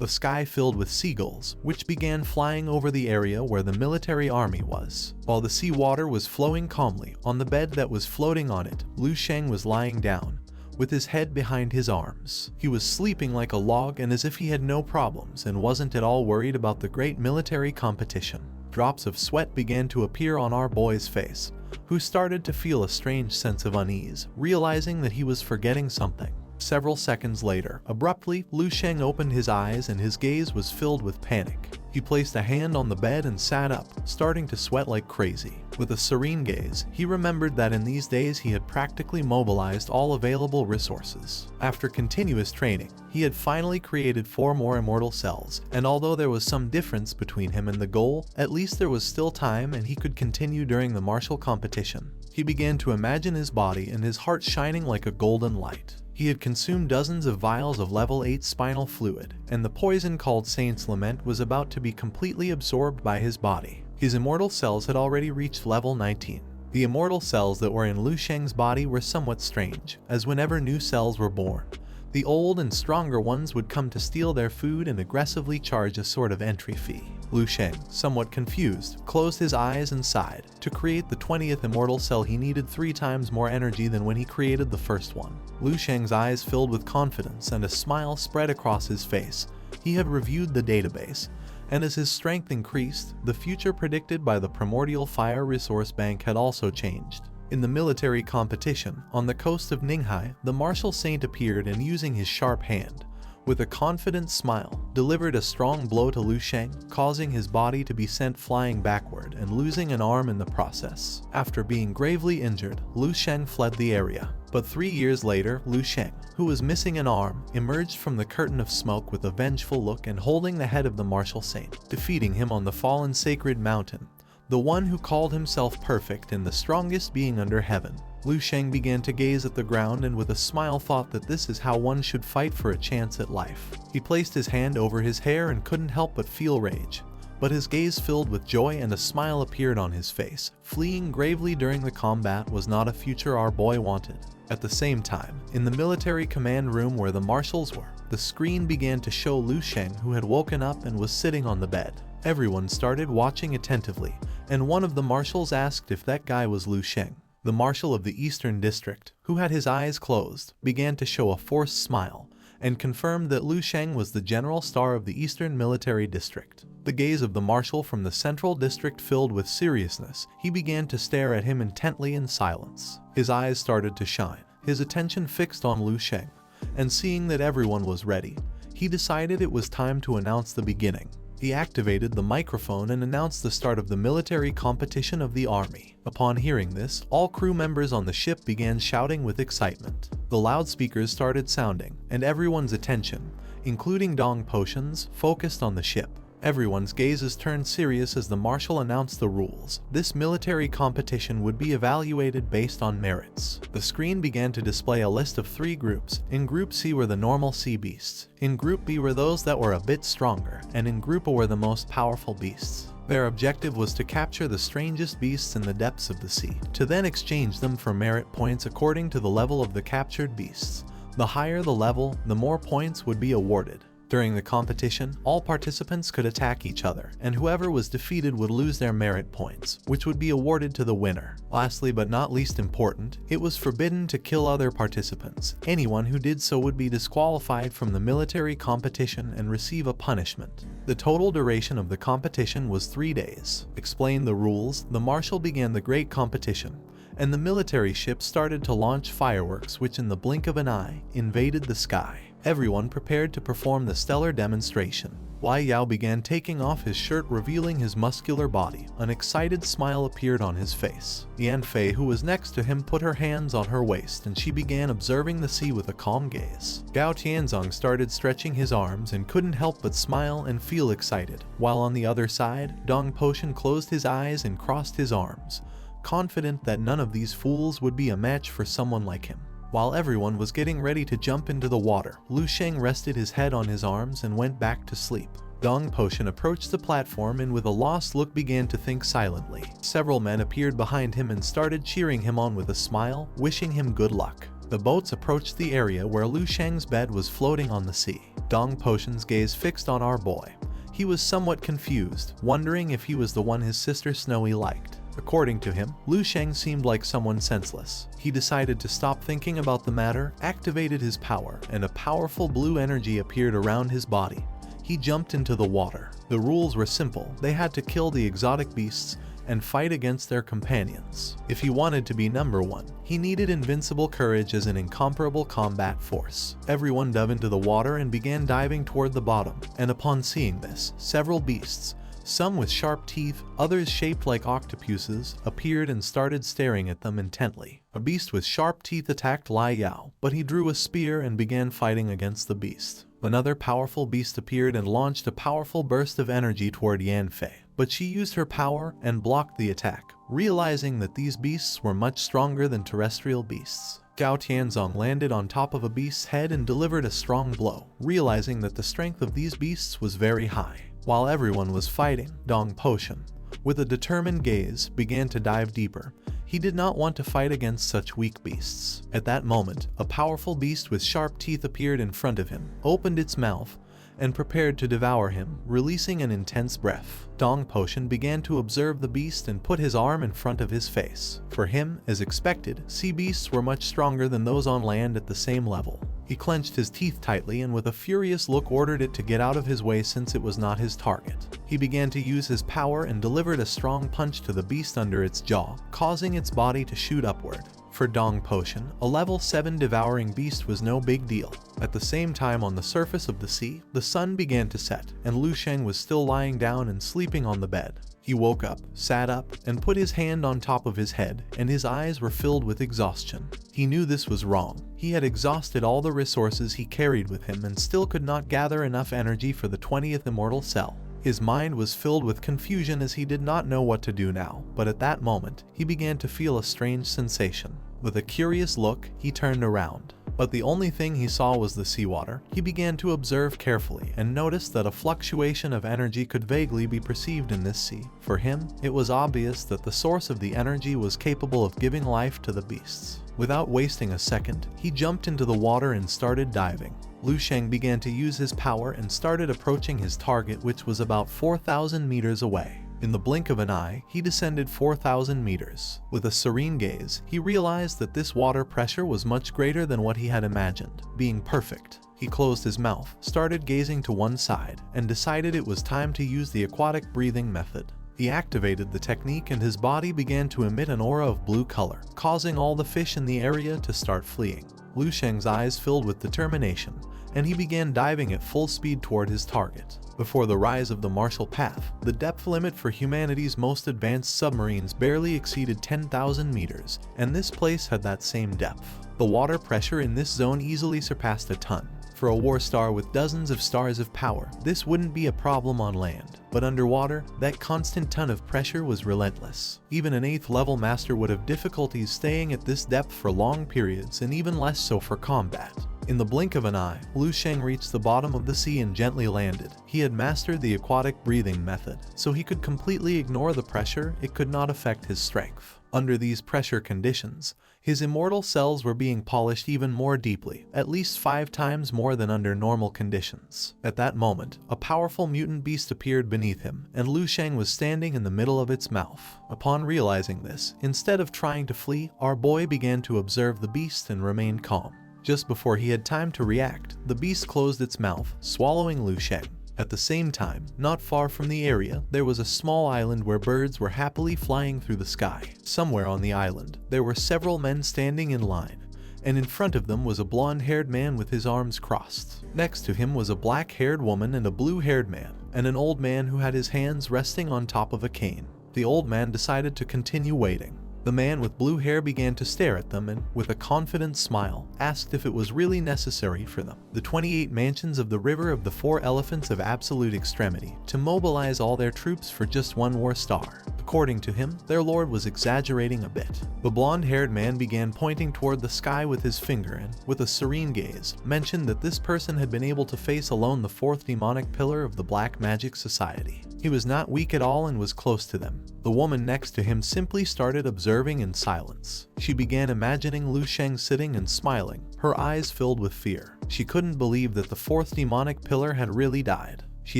the sky filled with seagulls, which began flying over the area where the military army was. While the seawater was flowing calmly, on the bed that was floating on it, Lu Sheng was lying down, with his head behind his arms. He was sleeping like a log and as if he had no problems and wasn't at all worried about the great military competition. Drops of sweat began to appear on our boy's face, who started to feel a strange sense of unease, realizing that he was forgetting something. Several seconds later, abruptly, Lu Sheng opened his eyes and his gaze was filled with panic. He placed a hand on the bed and sat up, starting to sweat like crazy. With a serene gaze, he remembered that in these days he had practically mobilized all available resources. After continuous training, he had finally created 4 more immortal cells, and although there was some difference between him and the goal, at least there was still time and he could continue during the martial competition. He began to imagine his body and his heart shining like a golden light. He had consumed dozens of vials of level 8 spinal fluid, and the poison called Saint's Lament was about to be completely absorbed by his body. His immortal cells had already reached level 19. The immortal cells that were in Lu Sheng's body were somewhat strange, as whenever new cells were born, the old and stronger ones would come to steal their food and aggressively charge a sort of entry fee. Lu Sheng, somewhat confused, closed his eyes and sighed. To create the 20th immortal cell he needed 3 times more energy than when he created the first one. Lu Sheng's eyes filled with confidence and a smile spread across his face. He had reviewed the database, and as his strength increased, the future predicted by the Primordial Fire Resource Bank had also changed. In the military competition, on the coast of Ninghai, the martial saint appeared and using his sharp hand, with a confident smile, delivered a strong blow to Lu Sheng, causing his body to be sent flying backward and losing an arm in the process. After being gravely injured, Lu Sheng fled the area. But 3 years later, Lu Sheng, who was missing an arm, emerged from the curtain of smoke with a vengeful look and holding the head of the martial saint, defeating him on the fallen sacred mountain, the one who called himself perfect and the strongest being under heaven. Lu Sheng began to gaze at the ground and with a smile thought that this is how one should fight for a chance at life. He placed his hand over his hair and couldn't help but feel rage. But his gaze filled with joy and a smile appeared on his face. Fleeing gravely during the combat was not a future our boy wanted. At the same time, in the military command room where the marshals were, the screen began to show Lu Sheng, who had woken up and was sitting on the bed. Everyone started watching attentively, and one of the marshals asked if that guy was Lu Sheng. The marshal of the Eastern District, who had his eyes closed, began to show a forced smile, and confirmed that Lu Sheng was the general star of the Eastern Military District. The gaze of the marshal from the Central District filled with seriousness. He began to stare at him intently in silence. His eyes started to shine, his attention fixed on Lu Sheng, and seeing that everyone was ready, he decided it was time to announce the beginning. He activated the microphone and announced the start of the military competition of the army. Upon hearing this, all crew members on the ship began shouting with excitement. The loudspeakers started sounding, and everyone's attention, including Dong Potion's, focused on the ship. Everyone's gazes turned serious as the marshal announced the rules. This military competition would be evaluated based on merits. The screen began to display a list of 3 groups. In Group C were the normal sea beasts. In Group B were those that were a bit stronger, and in Group A were the most powerful beasts. Their objective was to capture the strangest beasts in the depths of the sea, to then exchange them for merit points according to the level of the captured beasts. The higher the level, the more points would be awarded. During the competition, all participants could attack each other, and whoever was defeated would lose their merit points, which would be awarded to the winner. Lastly but not least important, it was forbidden to kill other participants. Anyone who did so would be disqualified from the military competition and receive a punishment. The total duration of the competition was 3 days. Explained the rules, the marshal began the great competition, and the military ship started to launch fireworks which in the blink of an eye invaded the sky. Everyone prepared to perform the stellar demonstration. Wei Yao began taking off his shirt revealing his muscular body. An excited smile appeared on his face. Yan Fei, who was next to him, put her hands on her waist and she began observing the sea with a calm gaze. Gao Tianzong started stretching his arms and couldn't help but smile and feel excited, while on the other side, Dong Potion closed his eyes and crossed his arms, confident that none of these fools would be a match for someone like him. While everyone was getting ready to jump into the water, Lu Sheng rested his head on his arms and went back to sleep. Dong Potion approached the platform and with a lost look began to think silently. Several men appeared behind him and started cheering him on with a smile, wishing him good luck. The boats approached the area where Lu Shang's bed was floating on the sea. Dong Potion's gaze fixed on our boy. He was somewhat confused, wondering if he was the one his sister Snowy liked. According to him, Lu Shang seemed like someone senseless. He decided to stop thinking about the matter, activated his power, and a powerful blue energy appeared around his body. He jumped into the water. The rules were simple. They had to kill the exotic beasts and fight against their companions. If he wanted to be number one, he needed invincible courage as an incomparable combat force. Everyone dove into the water and began diving toward the bottom, and upon seeing this, several beasts, some with sharp teeth, others shaped like octopuses, appeared and started staring at them intently. A beast with sharp teeth attacked Lai Yao, but he drew a spear and began fighting against the beast. Another powerful beast appeared and launched a powerful burst of energy toward Yan Fei, but she used her power and blocked the attack, realizing that these beasts were much stronger than terrestrial beasts. Gao Tianzong landed on top of a beast's head and delivered a strong blow, realizing that the strength of these beasts was very high. While everyone was fighting, Dong Potion, with a determined gaze, began to dive deeper. He did not want to fight against such weak beasts. At that moment, a powerful beast with sharp teeth appeared in front of him, opened its mouth, and prepared to devour him, releasing an intense breath. Dong Potion began to observe the beast and put his arm in front of his face. For him, as expected, sea beasts were much stronger than those on land at the same level. He clenched his teeth tightly and with a furious look ordered it to get out of his way since it was not his target. He began to use his power and delivered a strong punch to the beast under its jaw, causing its body to shoot upward. For Dong Potion, a level 7 devouring beast was no big deal. At the same time on the surface of the sea, the sun began to set, and Lu Sheng was still lying down and sleeping on the bed. He woke up, sat up, and put his hand on top of his head, and his eyes were filled with exhaustion. He knew this was wrong. He had exhausted all the resources he carried with him and still could not gather enough energy for the 20th immortal cell. His mind was filled with confusion as he did not know what to do now, but at that moment, he began to feel a strange sensation. With a curious look, he turned around. But the only thing he saw was the seawater. He began to observe carefully and noticed that a fluctuation of energy could vaguely be perceived in this sea. For him, it was obvious that the source of the energy was capable of giving life to the beasts. Without wasting a second, he jumped into the water and started diving. Lu Sheng began to use his power and started approaching his target, which was about 4,000 meters away. In the blink of an eye, he descended 4,000 meters. With a serene gaze, he realized that this water pressure was much greater than what he had imagined, being perfect. He closed his mouth, started gazing to one side, and decided it was time to use the aquatic breathing method. He activated the technique and his body began to emit an aura of blue color, causing all the fish in the area to start fleeing. Lu Sheng's eyes filled with determination, and he began diving at full speed toward his target. Before the rise of the Marshall Path, the depth limit for humanity's most advanced submarines barely exceeded 10,000 meters, and this place had that same depth. The water pressure in this zone easily surpassed a ton. For a war star with dozens of stars of power, this wouldn't be a problem on land, but underwater, that constant ton of pressure was relentless. Even an 8th level master would have difficulties staying at this depth for long periods, and even less so for combat. In the blink of an eye, Lu Sheng reached the bottom of the sea and gently landed. He had mastered the aquatic breathing method, so he could completely ignore the pressure. It could not affect his strength. Under these pressure conditions, his immortal cells were being polished even more deeply, at least 5 times more than under normal conditions. At that moment, a powerful mutant beast appeared beneath him, and Lu Sheng was standing in the middle of its mouth. Upon realizing this, instead of trying to flee, our boy began to observe the beast and remained calm. Just before he had time to react, the beast closed its mouth, swallowing Lu Sheng. At the same time, not far from the area, there was a small island where birds were happily flying through the sky. Somewhere on the island, there were several men standing in line, and in front of them was a blonde-haired man with his arms crossed. Next to him was a black-haired woman and a blue-haired man, and an old man who had his hands resting on top of a cane. The old man decided to continue waiting. The man with blue hair began to stare at them and, with a confident smile, asked if it was really necessary for them, the 28 mansions of the River of the 4 Elephants of Absolute Extremity, to mobilize all their troops for just one war star. According to him, their lord was exaggerating a bit. The blonde-haired man began pointing toward the sky with his finger and, with a serene gaze, mentioned that this person had been able to face alone the 4th demonic pillar of the Black Magic Society. He was not weak at all and was close to them. The woman next to him simply started observing in silence. She began imagining Lu Sheng sitting and smiling, her eyes filled with fear. She couldn't believe that the fourth demonic pillar had really died. She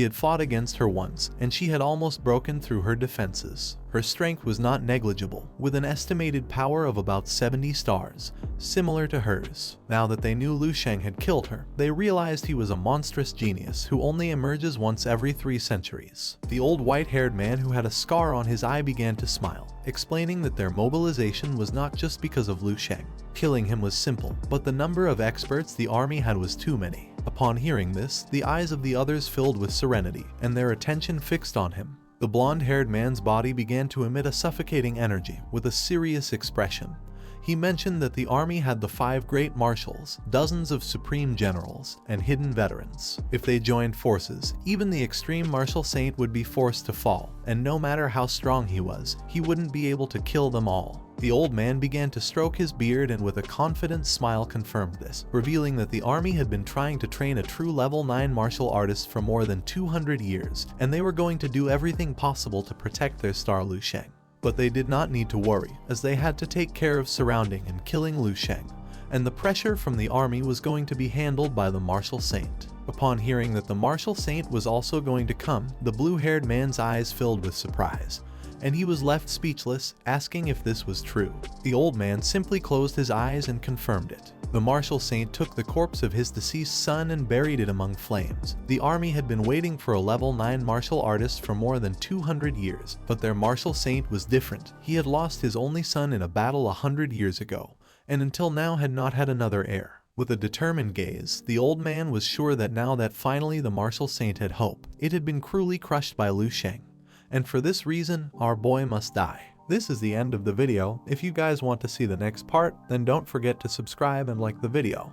had fought against her once, and she had almost broken through her defenses. Her strength was not negligible, with an estimated power of about 70 stars, similar to hers. Now that they knew Lu Sheng had killed her, they realized he was a monstrous genius who only emerges once every 3 centuries. The old white-haired man who had a scar on his eye began to smile, explaining that their mobilization was not just because of Lu Sheng. Killing him was simple, but the number of experts the army had was too many. Upon hearing this, the eyes of the others filled with serenity, and their attention fixed on him. The blonde-haired man's body began to emit a suffocating energy with a serious expression. He mentioned that the army had the 5 great marshals, dozens of supreme generals, and hidden veterans. If they joined forces, even the extreme martial saint would be forced to fall, and no matter how strong he was, he wouldn't be able to kill them all. The old man began to stroke his beard and with a confident smile confirmed this, revealing that the army had been trying to train a true level 9 martial artist for more than 200 years, and they were going to do everything possible to protect their star Lu Sheng. But they did not need to worry, as they had to take care of surrounding and killing Lu Sheng, and the pressure from the army was going to be handled by the martial saint. Upon hearing that the martial saint was also going to come, the blue-haired man's eyes filled with surprise, and he was left speechless, asking if this was true. The old man simply closed his eyes and confirmed it. The martial saint took the corpse of his deceased son and buried it among flames. The army had been waiting for a level 9 martial artist for more than 200 years, but their martial saint was different. He had lost his only son in a battle 100 years ago, and until now had not had another heir. With a determined gaze, the old man was sure that now that finally the martial saint had hope, it had been cruelly crushed by Lu Sheng. And for this reason, our boy must die. This is the end of the video. If you guys want to see the next part, then don't forget to subscribe and like the video.